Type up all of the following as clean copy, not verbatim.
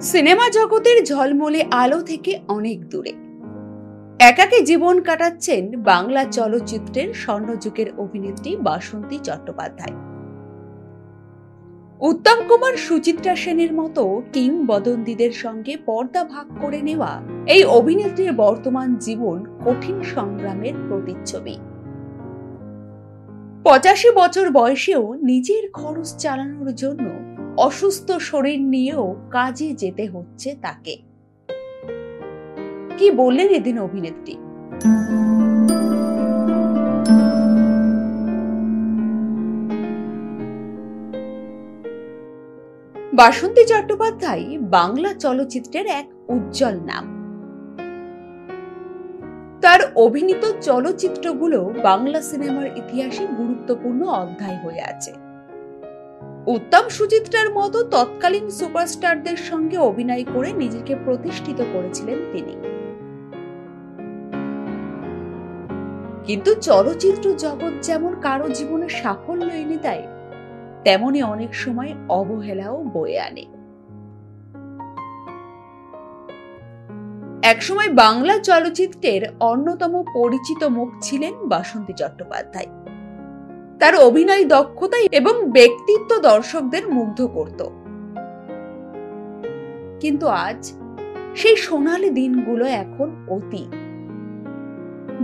Cinema জগতের ঝলমলে আলো থেকে অনেক দূরে একাকী জীবন কাটাচ্ছেন বাংলা চলচ্চিত্রের স্বর্ণযুগের অভিনেত্রী বাসন্তী চট্টোপাধ্যায়। উত্তম কুমার, সুচিত্রা সেনের মতো কিংবদন্তিদের সঙ্গে পর্দা ভাগ করে নেওয়া এই অভিনেত্রীর বর্তমান জীবন কঠিন সংগ্রামের প্রতিচ্ছবি। 85 বছর বয়সেও নিজের খরচ চালানোর জন্য অসুস্থ শরীর নিয়েও কাজে যেতে হচ্ছে তাকে। কি বললেন এদিন অভিনেত্রী? বাসন্তী চট্টোপাধ্যায় বাংলা চলচ্চিত্রের এক উজ্জ্বল নাম। তার অভিনীত চলচ্চিত্রগুলো বাংলা সিনেমার ইতিহাসে গুরুত্বপূর্ণ অধ্যায় হয়ে আছে। উত্তম, সুচিত্রার মতো তৎকালীন সুপারস্টারদের সঙ্গে অভিনয় করে নিজেকে প্রতিষ্ঠিত করেছিলেন তিনি। কিন্তু চলচ্চিত্র জগৎ যেমন কারো জীবনে সাফল্য এনে দেয়, তেমনি অনেক সময় অবহেলাও বয়ে আনে। একসময় বাংলা চলচ্চিত্রের অন্যতম পরিচিত মুখ ছিলেন বাসন্তী চট্টোপাধ্যায়। তার অভিনয় দক্ষতা এবং ব্যক্তিত্ব দর্শকদের মুগ্ধ করত। কিন্তু আজ সেই সোনালী দিনগুলো এখন অতীত।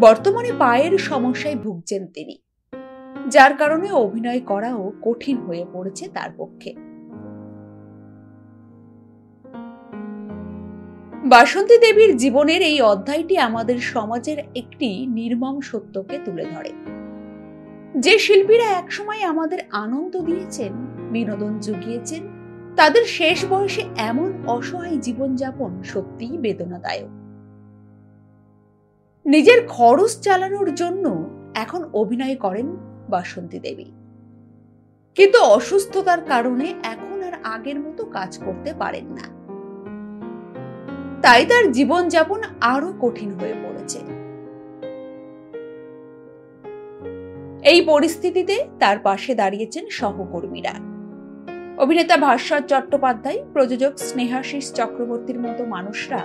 বর্তমানে পায়ের সমস্যায় ভুগছেন তিনি, যার কারণে অভিনয় করাও কঠিন হয়ে পড়েছে তার পক্ষে। বাসন্তী দেবীর জীবনের এই অধ্যায়টি আমাদের সমাজের একটি নির্মম সত্যকে তুলে ধরে। যে শিল্পীরা একসময় আমাদের আনন্দ দিয়েছেন, বিনোদন জুগিয়েছেন, তাদের শেষ বয়সে এমন অসহায় জীবনযাপন সত্যিই বেদনাদায়ক। নিজের খরচ চালানোর জন্য এখন অভিনয় করেন বাসন্তী দেবী, কিন্তু অসুস্থতার কারণে এখন আর আগের মতো কাজ করতে পারেন না। তাই তার জীবনযাপন আরো কঠিন হয়ে পড়েছে। এই পরিস্থিতিতে তার পাশে দাঁড়িয়েছেন সহকর্মীরা। অভিনেতা ভাস্বর চট্টোপাধ্যায়, প্রযোজক স্নেহাশিস চক্রবর্তীর মতো মানুষরা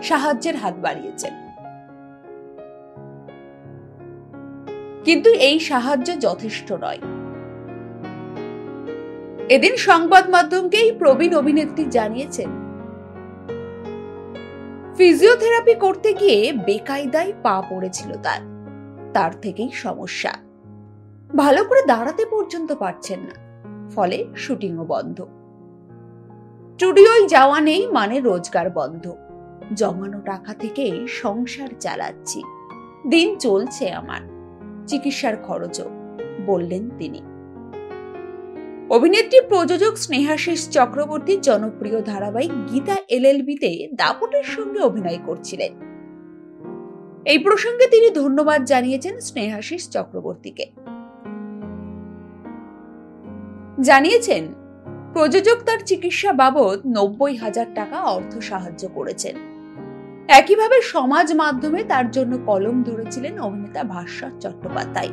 সাহায্যের হাত বাড়িয়েছেন। কিন্তু এই সাহায্য যথেষ্ট নয়। এদিন সংবাদ মাধ্যমকে এই প্রবীণ অভিনেত্রী জানিয়েছেন, ফিজিওথেরাপি করতে গিয়ে বেকায়দায় পা পড়েছিল তার থেকেই সমস্যা। ভালো করে দাঁড়াতে পর্যন্ত পারছেন না, ফলে শুটিংও বন্ধ। স্টুডিওয় যাওয়া নেই মানে রোজগার বন্ধ। জমানো টাকা থেকে সংসার চালাচ্ছি, দিন চলছে আমার, চিকিৎসার খরচও, বললেন তিনি। অভিনেত্রী প্রযোজক স্নেহাশিস চক্রবর্তী জনপ্রিয় ধারাবাহিক গীতা এলএলবিতে দাপটের সঙ্গে অভিনয় করছিলেন। এই প্রসঙ্গে তিনি ধন্যবাদ জানিয়েছেন স্নেহাশিস চক্রবর্তীকে। জানিয়েছেন, প্রযোজক তার চিকিৎসা বাবদ 90,000 টাকা অর্থ সাহায্য করেছেন। একইভাবে সমাজ মাধ্যমে তার জন্য কলম ধরেছিলেন অভিনেতা ভাস্বর চট্টোপাধ্যায়।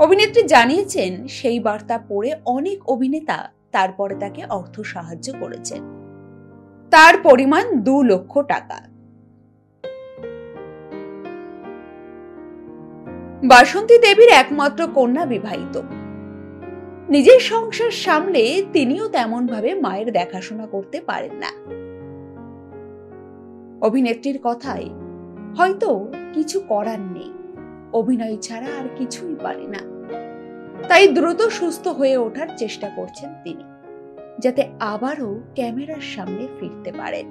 অভিনেত্রী জানিয়েছেন, সেই বার্তা পড়ে অনেক অভিনেতা তারপরে তাকে অর্থ সাহায্য করেছেন। তার পরিমাণ 2 লক্ষ টাকা। বাসন্তী দেবীর একমাত্র কন্যা বিবাহিত। নিজের সংসার সামলে তিনিও তেমন ভাবে মায়ের দেখাশোনা করতে পারেন না। অভিনেত্রীর কথায় হয়তো কিছু করার নেই, অভিনয় ছাড়া আর কিছুই পারে না। তাই দ্রুত সুস্থ হয়ে ওঠার চেষ্টা করছেন তিনি, যাতে আবারও ক্যামেরার সামনে ফিরতে পারেন।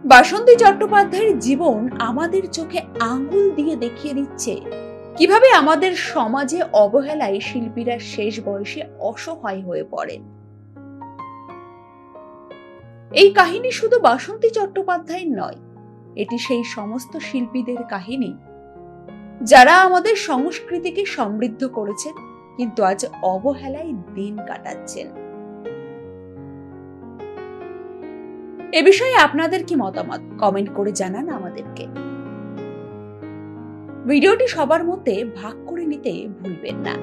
বাসন্তী চট্টোপাধ্যায়ের জীবন আমাদের চোখে আঙ্গুল দিয়ে দেখিয়ে দিচ্ছে কিভাবে আমাদের সমাজে অবহেলায় শিল্পীরা শেষ বয়সে অসহায় হয়ে পড়েন। এই কাহিনী শুধু বাসন্তী চট্টোপাধ্যায়ের নয়, এটি সেই সমস্ত শিল্পীদের কাহিনী যারা আমাদের সংস্কৃতিকে সমৃদ্ধ করেছেন, কিন্তু আজ অবহেলায় দিন কাটাচ্ছেন। এ বিষয়ে আপনাদের কি মতামত কমেন্ট করে জানান আমাদেরকে। ভিডিওটি সবার মধ্যে ভাগ করে নিতে ভুলবেন না।